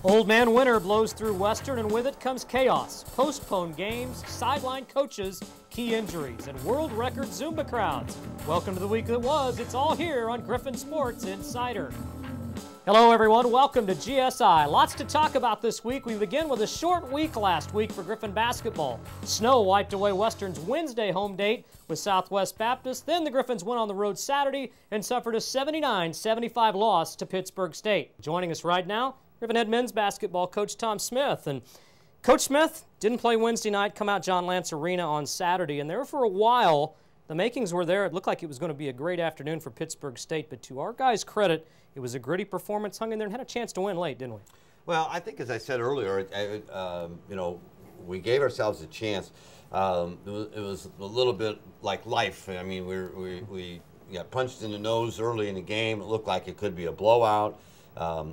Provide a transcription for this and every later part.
Old man winter blows through Western, and with it comes chaos. Postponed games, sideline coaches, key injuries, and world record Zumba crowds. Welcome to the week that was. It's all here on Griffon Sports Insider. Hello, everyone. Welcome to GSI. Lots to talk about this week. We begin with a short week last week for Griffon basketball. Snow wiped away Western's Wednesday home date with Southwest Baptist. Then the Griffons went on the road Saturday and suffered a 79-75 loss to Pittsburgh State. Joining us right now, Griffon head men's basketball coach Tom Smith. And Coach Smith didn't play Wednesday night, come out John Lance Arena on Saturday, and there for a while the makings were there. It looked like it was going to be a great afternoon for Pittsburgh State, but to our guys' credit, it was a gritty performance, hung in there, and had a chance to win late, didn't we? Well, I think, as I said earlier, we gave ourselves a chance. It was a little bit like life. I mean, we got punched in the nose early in the game. It looked like it could be a blowout.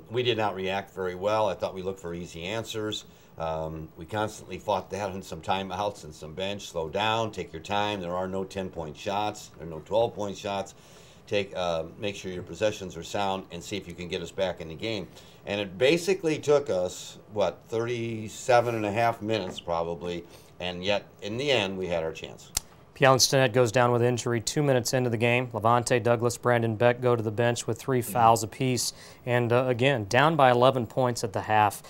We did not react very well. I thought we looked for easy answers. We constantly fought that in some timeouts and some bench. Slow down, take your time. There are no 10-point shots. There are no 12-point shots. Make sure your possessions are sound and see if you can get us back in the game. And it basically took us, 37 and a half minutes probably, and yet in the end we had our chance. Piallen Stinnett goes down with injury 2 minutes into the game. Levante Douglas, Brandon Beck go to the bench with 3 fouls apiece. And again, down by 11 points at the half.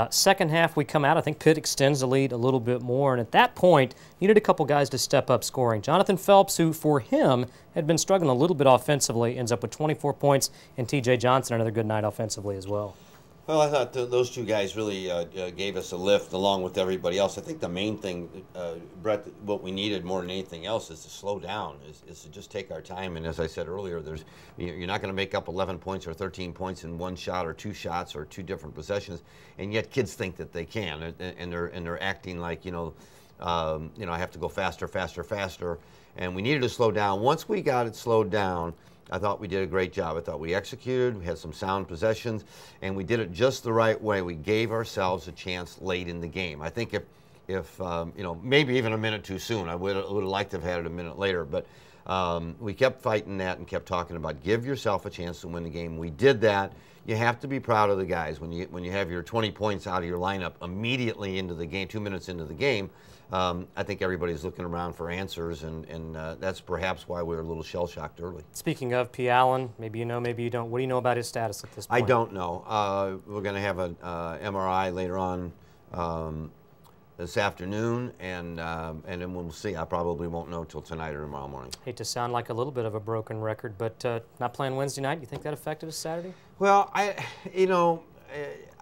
Second half, we come out. I think Pitt extends the lead a little bit more. And at that point, needed a couple guys to step up scoring. Jonathan Phelps, who for him had been struggling a little bit offensively, ends up with 24 points. And T.J. Johnson, another good night offensively as well. Well, I thought those two guys really gave us a lift along with everybody else. I think the main thing, Brett, what we needed more than anything else is to slow down, is to just take our time. And as I said earlier, you're not going to make up 11 points or 13 points in one shot or 2 shots or 2 different possessions. And yet kids think that they can, and they're acting like, I have to go faster, faster, faster. And we needed to slow down. Once we got it slowed down, I thought we did a great job. I thought we executed, we had some sound possessions, and we did it just the right way. We gave ourselves a chance late in the game. I think if maybe even a minute too soon, I would have liked to have had it a minute later, but we kept fighting that and kept talking about give yourself a chance to win the game. We did that. You have to be proud of the guys when you have your 20 points out of your lineup immediately into the game, 2 minutes into the game. I think everybody's looking around for answers, and that's perhaps why we were a little shell-shocked early. Speaking of Piallen, maybe you know, maybe you don't. What do you know about his status at this point? I don't know. We're going to have an MRI later on this afternoon, and then we'll see. I probably won't know till tonight or tomorrow morning. Hate to sound like a little bit of a broken record, but not playing Wednesday night, you think that affected us Saturday? Well,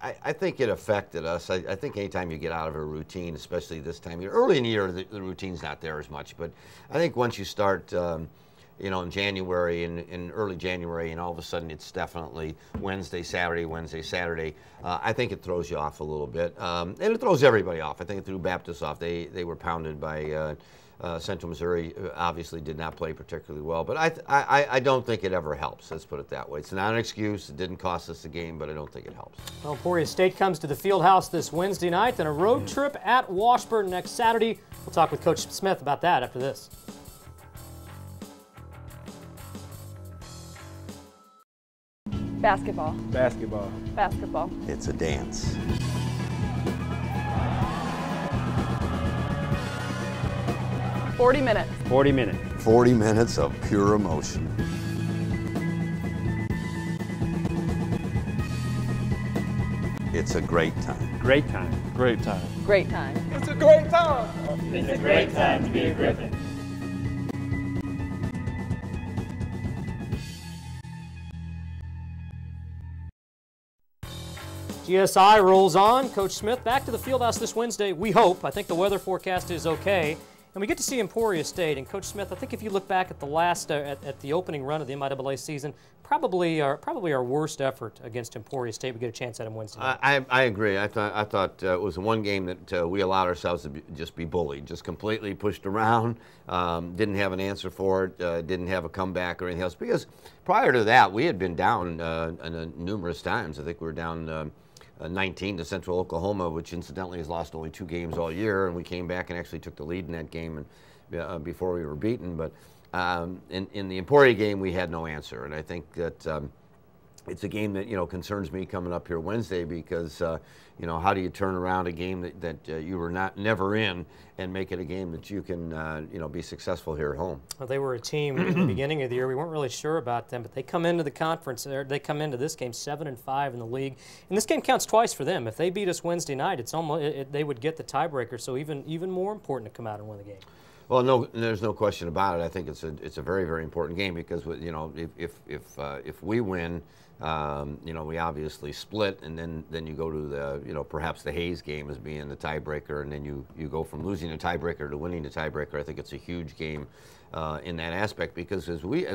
I think it affected us. I think anytime you get out of a routine, especially this time of year, early in the year, the routine's not there as much. But I think once you start, in January, in early January, and all of a sudden it's definitely Wednesday, Saturday, I think it throws you off a little bit. And it throws everybody off. I think it threw Baptist off. They were pounded by Central Missouri. Obviously did not play particularly well. But I don't think it ever helps. Let's put it that way. It's not an excuse. It didn't cost us the game, but I don't think it helps. Well, Emporia State comes to the field house this Wednesday night, then a road trip at Washburn next Saturday. We'll talk with Coach Smith about that after this. Basketball. Basketball. Basketball. It's a dance. "40 minutes. 40 minutes. 40 minutes of pure emotion. It's a great time. Great time. Great time. Great time. It's a great time. It's a great time to be a Griffon. GSI rolls on. Coach Smith back to the fieldhouse this Wednesday. We hope. I think the weather forecast is okay. And we get to see Emporia State. And Coach Smith, I think if you look back at the last, at the opening run of the MIAA season, probably our worst effort against Emporia State. We get a chance at them Wednesday night. I agree. I thought it was the one game that we allowed ourselves to just be bullied, just completely pushed around. Didn't have an answer for it. Didn't have a comeback or anything else. Because prior to that, we had been down numerous times. I think we were down 19 to Central Oklahoma, which incidentally has lost only 2 games all year, and we came back and actually took the lead in that game and before we were beaten. But in the Emporia game, we had no answer, and I think that it's a game that concerns me coming up here Wednesday because how do you turn around a game that you were never in and make it a game that you can be successful here at home? Well, they were a team in the beginning of the year. We weren't really sure about them, but they come into the conference. They come into this game 7-5 in the league, and this game counts twice for them. If they beat us Wednesday night, it's almost they would get the tiebreaker. So even more important to come out and win the game. Well, no, there's no question about it. I think it's a very, very important game because if we win, we obviously split, and then you go to the perhaps the Hayes game as being the tiebreaker, and then you go from losing a tiebreaker to winning the tiebreaker. I think it's a huge game in that aspect because as we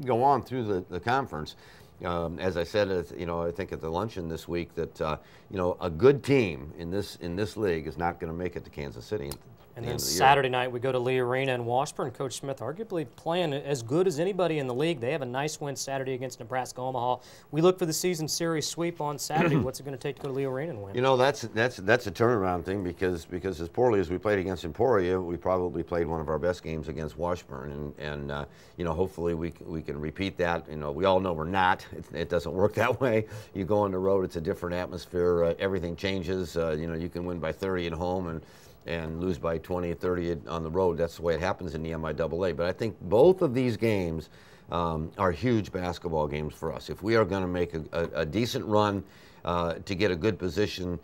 go on through the conference. As I said, I think at the luncheon this week that a good team in this league is not going to make it to Kansas City. And then Saturday night we go to Lee Arena in Washburn. Coach Smith arguably playing as good as anybody in the league. They have a nice win Saturday against Nebraska Omaha. We look for the season series sweep on Saturday. What's it going to take to go to Lee Arena and win? That's a turnaround thing because as poorly as we played against Emporia, we probably played one of our best games against Washburn, and hopefully we can repeat that. We all know we're not. It doesn't work that way. You go on the road, it's a different atmosphere. Everything changes. You can win by 30 at home and lose by 20 or 30 on the road. That's the way it happens in the MIAA. But I think both of these games are huge basketball games for us. If we are going to make a decent run to get a good position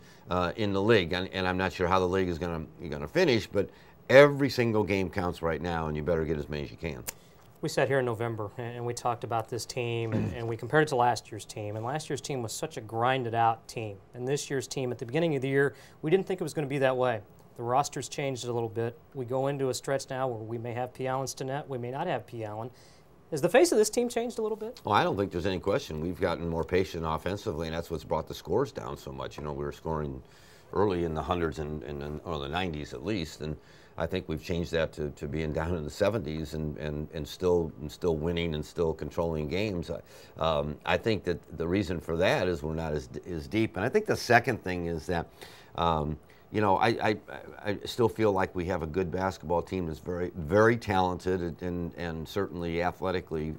in the league, and I'm not sure how the league is going to finish, but every single game counts right now, and you better get as many as you can. We sat here in November and we talked about this team and we compared it to last year's team. And last year's team was such a grinded out team. And this year's team, at the beginning of the year, we didn't think it was going to be that way. The roster's changed a little bit. We go into a stretch now where we may have P. Allen Stinnett, we may not have P. Allen. Has the face of this team changed a little bit? Well, I don't think there's any question. We've gotten more patient offensively, and that's what's brought the scores down so much. We were scoring early in the hundreds or the 90s at least, and I think we've changed that to being down in the 70s and still winning and still controlling games. I think that the reason for that is we're not as deep, and I think the second thing is that. I still feel like we have a good basketball team that's very, very talented and certainly athletically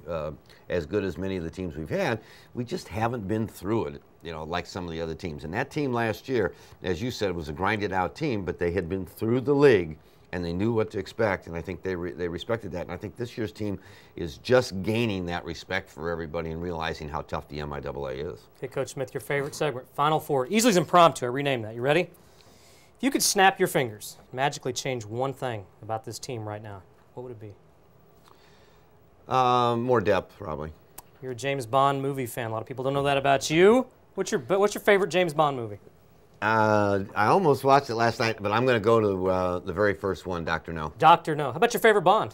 as good as many of the teams we've had. We just haven't been through it, like some of the other teams. And that team last year, as you said, was a grinded-out team, but they had been through the league and they knew what to expect, and I think they respected that. And I think this year's team is just gaining that respect for everybody and realizing how tough the MIAA is. Okay, Coach Smith, your favorite segment, Final Four. Easley's impromptu. I renamed that. You ready? If you could snap your fingers, magically change one thing about this team right now, what would it be? More depth, probably. You're a James Bond movie fan. A lot of people don't know that about you. What's your favorite James Bond movie? I almost watched it last night, but I'm going to go to the very first one, Dr. No. Dr. No. How about your favorite Bond?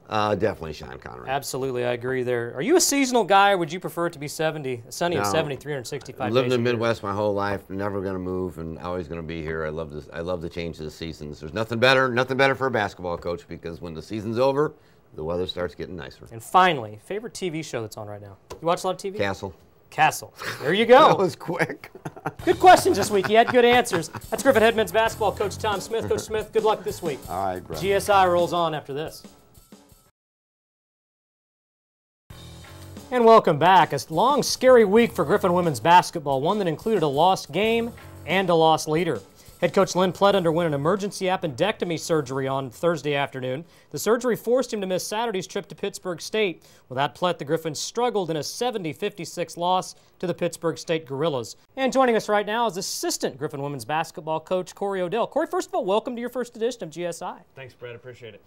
Definitely Sean Connery. Absolutely, I agree there. Are you a seasonal guy, or would you prefer it to be sunny and 70, 365 days? Lived in the Midwest my whole life, never going to move, and always going to be here. I love this. I love the change of the seasons. There's nothing better for a basketball coach because when the season's over, the weather starts getting nicer. And finally, favorite TV show that's on right now? You watch a lot of TV? Castle. There you go. That was quick. Good questions this week. You had good answers. That's Griffin Head Men's Basketball Coach Tom Smith. Coach Smith, good luck this week. All right, bro. GSI rolls on after this. And welcome back. A long, scary week for Griffin women's basketball, one that included a lost game and a lost leader. Head coach Lynn Plett underwent an emergency appendectomy surgery on Thursday afternoon. The surgery forced him to miss Saturday's trip to Pittsburg State. Without Plett, the Griffins struggled in a 70-56 loss to the Pittsburg State Gorillas. And joining us right now is assistant Griffin women's basketball coach Corey Odell. Corey, first of all, welcome to your first edition of GSI. Thanks, Brad. Appreciate it.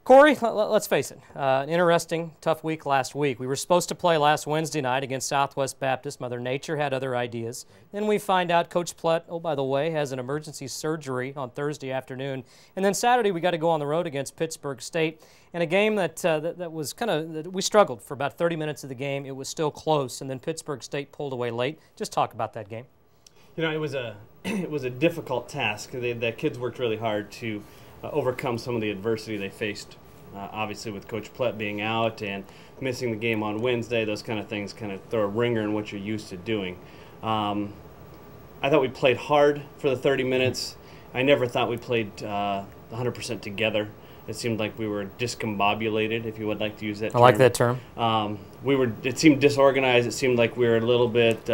Corey, let's face it, an interesting, tough week last week. We were supposed to play last Wednesday night against Southwest Baptist. Mother Nature had other ideas. Then we find out Coach Plett, oh, by the way, has an emergency surgery on Thursday afternoon. And then Saturday we got to go on the road against Pittsburg State. In a game that was we struggled for about 30 minutes of the game. It was still close, and then Pittsburg State pulled away late. Just talk about that game. It was a difficult task. The kids worked really hard to overcome some of the adversity they faced, obviously with Coach Plett being out and missing the game on Wednesday. Those kind of things kind of throw a ringer in what you're used to doing. I thought we played hard for the 30 minutes. I never thought we played 100% together. It seemed like we were discombobulated, if you would like to use that term. I like that term. It seemed disorganized. It seemed like we were a little bit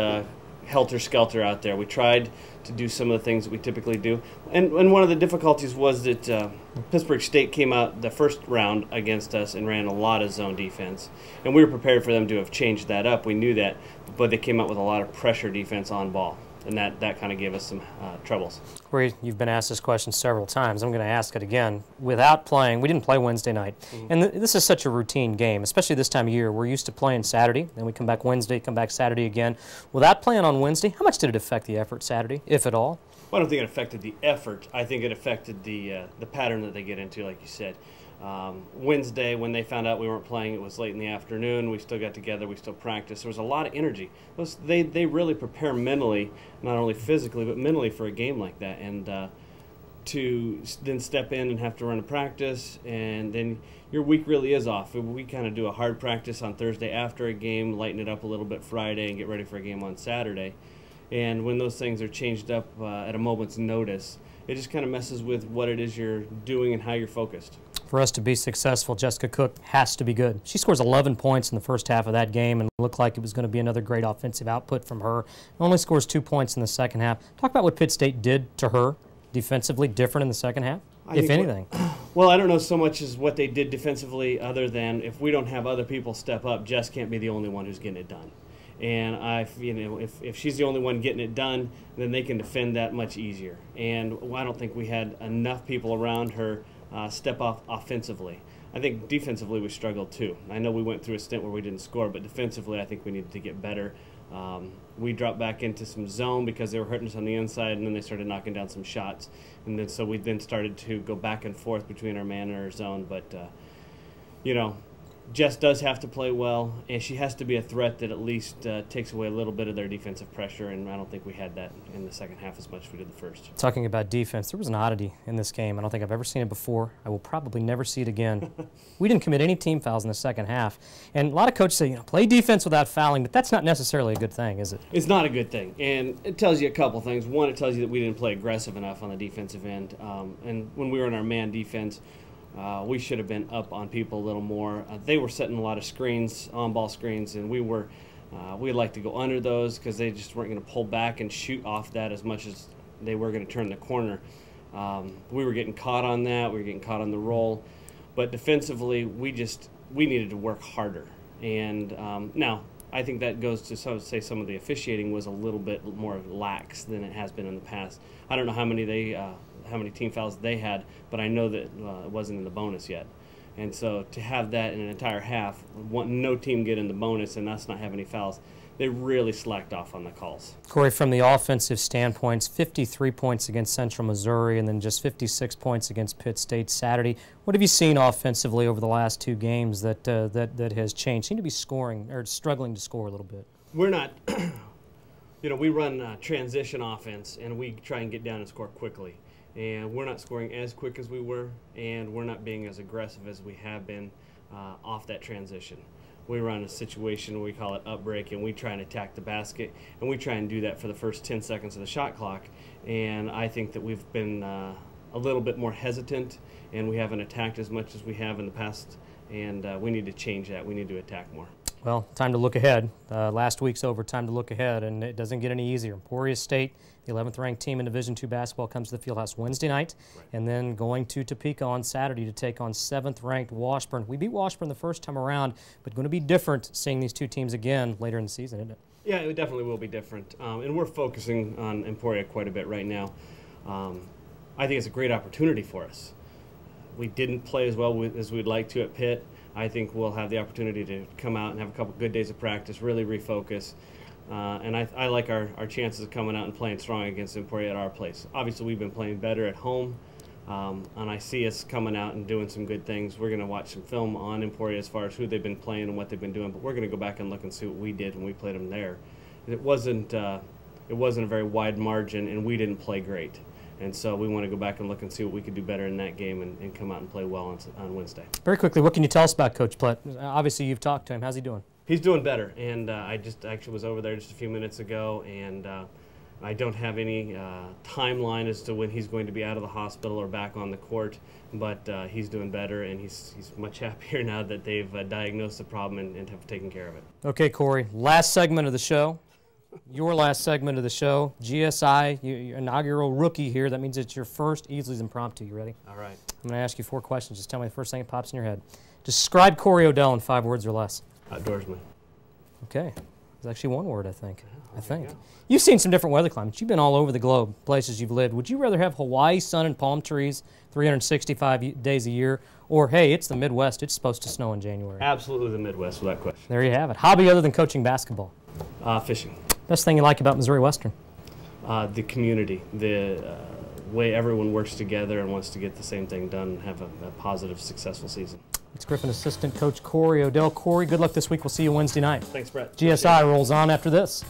helter-skelter out there. We tried to do some of the things that we typically do. And one of the difficulties was that Pittsburgh State came out the first round against us and ran a lot of zone defense. And we were prepared for them to have changed that up. We knew that. But they came out with a lot of pressure defense on ball. And that kind of gave us some troubles. Corey, you've been asked this question several times. I'm going to ask it again. Without playing, we didn't play Wednesday night. And this is such a routine game, especially this time of year. We're used to playing Saturday, then we come back Wednesday, come back Saturday again. Without playing on Wednesday, how much did it affect the effort Saturday, if at all? Well, I don't think it affected the effort. I think it affected the pattern that they get into, like you said. Wednesday, when they found out we weren't playing, it was late in the afternoon. We still got together. We still practiced. There was a lot of energy. They really prepare mentally, not only physically, but mentally for a game like that. And to then step in and have to run a practice, and then your week really is off. We kind of do a hard practice on Thursday after a game, lighten it up a little bit Friday, and get ready for a game on Saturday. And when those things are changed up at a moment's notice, it just kind of messes with what it is you're doing and how you're focused. For us to be successful, Jessica Cook has to be good. She scores 11 points in the first half of that game, and it looked like it was going to be another great offensive output from her. Only scores 2 points in the second half. Talk about what Pitt State did to her defensively, different in the second half, if anything. Well, I don't know so much as what they did defensively, other than if we don't have other people step up, Jess can't be the only one who's getting it done. And if she's the only one getting it done, then they can defend that much easier. And I don't think we had enough people around her step off offensively. I think defensively we struggled too. I know we went through a stint where we didn't score, but defensively I think we needed to get better. We dropped back into some zone because they were hurting us on the inside, and then they started knocking down some shots. And then so we then started to go back and forth between our man and our zone. But, Jess does have to play well, and she has to be a threat that at least takes away a little bit of their defensive pressure, and I don't think we had that in the second half as much as we did the first. Talking about defense, there was an oddity in this game. I don't think I've ever seen it before. I will probably never see it again. We didn't commit any team fouls in the second half, and a lot of coaches say, play defense without fouling, but that's not necessarily a good thing, is it? It's not a good thing, and it tells you a couple things. One, it tells you that we didn't play aggressive enough on the defensive end, and when we were in our man defense, we should have been up on people a little more. They were setting a lot of screens, on-ball screens, and we like to go under those because they just weren't going to pull back and shoot off that as much as they were going to turn the corner. We were getting caught on that. We were getting caught on the roll. But defensively, we needed to work harder. And now, I think that goes to say some of the officiating was a little bit more lax than it has been in the past. I don't know how many team fouls they had, but I know that it wasn't in the bonus yet. And so to have that in an entire half, no team get in the bonus and us not have any fouls, they really slacked off on the calls. Corey, from the offensive standpoints, 53 points against Central Missouri and then just 56 points against Pitt State Saturday. What have you seen offensively over the last two games that has changed? Seem to be scoring or struggling to score a little bit. We're not, we run transition offense and we try and get down and score quickly. And we're not scoring as quick as we were, and we're not being as aggressive as we have been off that transition. We run a situation where we call it up break, and we try and attack the basket, and we try and do that for the first 10 seconds of the shot clock. And I think that we've been a little bit more hesitant, and we haven't attacked as much as we have in the past, and we need to change that. We need to attack more. Well, time to look ahead. Last week's over, time to look ahead, and it doesn't get any easier. Emporia State, the 11th ranked team in Division II basketball, comes to the Fieldhouse Wednesday night, and then going to Topeka on Saturday to take on 7th ranked Washburn. We beat Washburn the first time around, but going to be different seeing these two teams again later in the season, isn't it? Yeah, it definitely will be different, and we're focusing on Emporia quite a bit right now. I think it's a great opportunity for us. We didn't play as well as we'd like to at Pitt. I think we'll have the opportunity to come out and have a couple good days of practice, really refocus. And I like our chances of coming out and playing strong against Emporia at our place. Obviously, we've been playing better at home, and I see us coming out and doing some good things. We're going to watch some film on Emporia as far as who they've been playing and what they've been doing, but we're going to go back and look and see what we did when we played them there. It wasn't a very wide margin, and we didn't play great. And so we want to go back and look and see what we could do better in that game and come out and play well on Wednesday. Very quickly, what can you tell us about Coach Plett? Obviously, you've talked to him. How's he doing? He's doing better, and I just actually was over there just a few minutes ago, and I don't have any timeline as to when he's going to be out of the hospital or back on the court, but he's doing better, and he's much happier now that they've diagnosed the problem and have taken care of it. Okay, Corey, last segment of the show. Your last segment of the show. GSI, your inaugural rookie here. That means it's your first Easley's Impromptu. You ready? All right. I'm going to ask you 4 questions. Just tell me the first thing that pops in your head. Describe Corey Odell in 5 words or less. Outdoorsman. Okay. It's actually 1 word, I think. You've seen some different weather climates. You've been all over the globe, places you've lived. Would you rather have Hawaii, sun, and palm trees 365 days a year, or, hey, it's the Midwest, it's supposed to snow in January? Absolutely the Midwest, without question. There you have it. Hobby other than coaching basketball? Fishing. Best thing you like about Missouri Western? The community, the way everyone works together and wants to get the same thing done and have a positive, successful season. It's Griffon assistant coach Corey Odell. Corey, good luck this week. We'll see you Wednesday night. Thanks, Brett. GSI rolls on after this.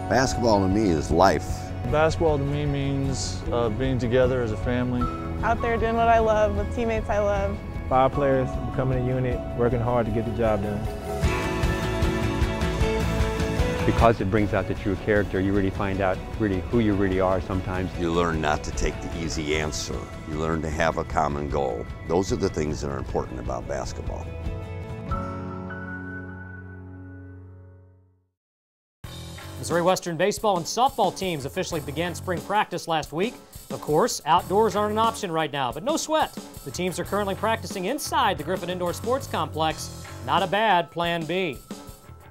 Basketball to me is life. Basketball to me means being together as a family. Out there doing what I love with teammates I love. 5 players becoming a unit, working hard to get the job done. Because it brings out the true character, you really find out really who you really are sometimes. You learn not to take the easy answer. You learn to have a common goal. Those are the things that are important about basketball. Missouri Western baseball and softball teams officially began spring practice last week. Of course, outdoors aren't an option right now, but no sweat. The teams are currently practicing inside the Griffon Indoor Sports Complex. Not a bad plan B.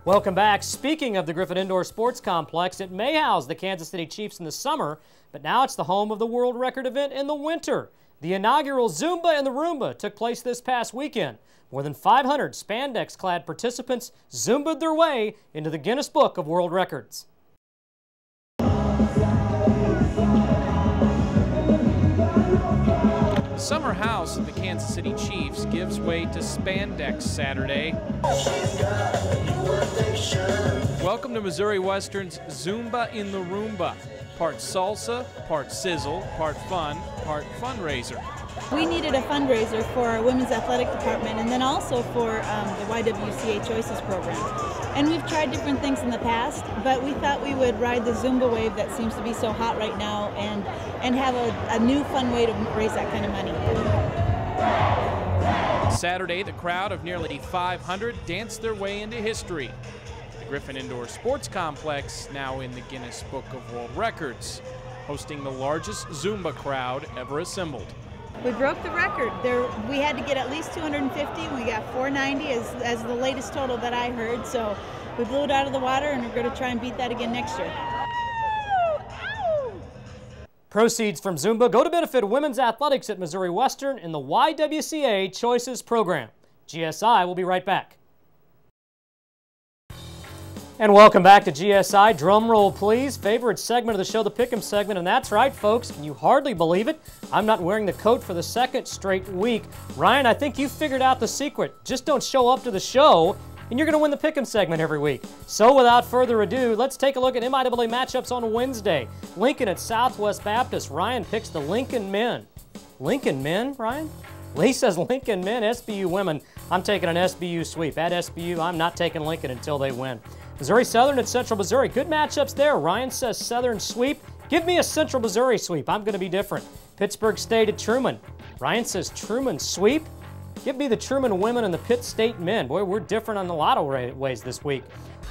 Welcome back. Speaking of the Griffon Indoor Sports Complex, it may house the Kansas City Chiefs in the summer, but now it's the home of the world record event in the winter. The inaugural Zumba and the Roomba took place this past weekend. More than 500 spandex-clad participants Zumbaed their way into the Guinness Book of World Records. Summer house of the Kansas City Chiefs gives way to spandex Saturday. Welcome to Missouri Western's Zumba in the Roomba. Part salsa, part sizzle, part fun, part fundraiser. We needed a fundraiser for our women's athletic department and then also for the YWCA Choices program. And we've tried different things in the past, but we thought we would ride the Zumba wave that seems to be so hot right now and have a new fun way to raise that kind of money. Saturday, the crowd of nearly 500 danced their way into history. The Griffon Indoor Sports Complex, now in the Guinness Book of World Records, hosting the largest Zumba crowd ever assembled. We broke the record. We had to get at least 250. We got 490 as the latest total that I heard. So we blew it out of the water, and we're going to try and beat that again next year. Proceeds from Zumba go to benefit women's athletics at Missouri Western in the YWCA Choices program. GSI will be right back. And welcome back to GSI. Drum roll, please. Favorite segment of the show, the Pick'em segment. And that's right, folks. Can you hardly believe it? I'm not wearing the coat for the second straight week. Ryan, I think you figured out the secret. Just don't show up to the show, and you're going to win the Pick'em segment every week. So without further ado, let's take a look at MIAA matchups on Wednesday. Lincoln at Southwest Baptist. Ryan picks the Lincoln men. Lincoln men, Ryan? Lee says Lincoln men, SBU women. I'm taking an SBU sweep. At SBU, I'm not taking Lincoln until they win. Missouri Southern at Central Missouri. Good matchups there. Ryan says Southern sweep. Give me a Central Missouri sweep. I'm going to be different. Pittsburgh State at Truman. Ryan says Truman sweep. Give me the Truman women and the Pitt State men. Boy, we're different on a lot of ways this week.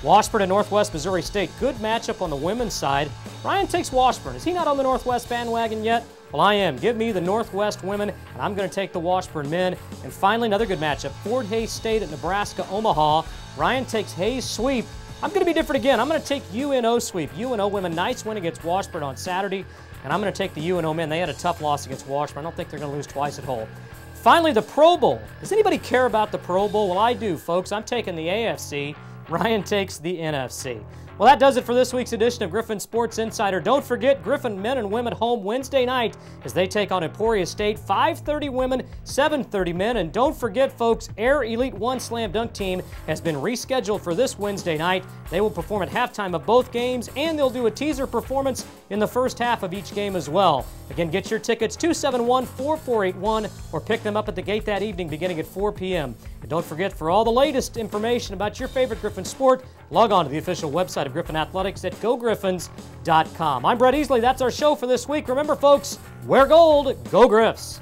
Washburn at Northwest Missouri State. Good matchup on the women's side. Ryan takes Washburn. Is he not on the Northwest bandwagon yet? Well, I am. Give me the Northwest women, and I'm going to take the Washburn men. And finally, another good matchup. Fort Hays State at Nebraska Omaha. Ryan takes Hays sweep. I'm going to be different again. I'm going to take UNO sweep. UNO women, nice win against Washburn on Saturday. And I'm going to take the UNO men. They had a tough loss against Washburn. I don't think they're going to lose twice at home. Finally, the Pro Bowl. Does anybody care about the Pro Bowl? Well, I do, folks. I'm taking the AFC. Ryan takes the NFC. Well, that does it for this week's edition of Griffon Sports Insider. Don't forget Griffon men and women home Wednesday night as they take on Emporia State, 5:30 women, 7:30 men. And don't forget, folks, Air Elite One Slam Dunk Team has been rescheduled for this Wednesday night. They will perform at halftime of both games, and they'll do a teaser performance in the first half of each game as well. Again, get your tickets 271-4481 or pick them up at the gate that evening beginning at 4 p.m. And don't forget, for all the latest information about your favorite Griffon sport, log on to the official website of Griffon Athletics at gogriffons.com. I'm Brett Easley. That's our show for this week. Remember, folks, wear gold, go Griffs.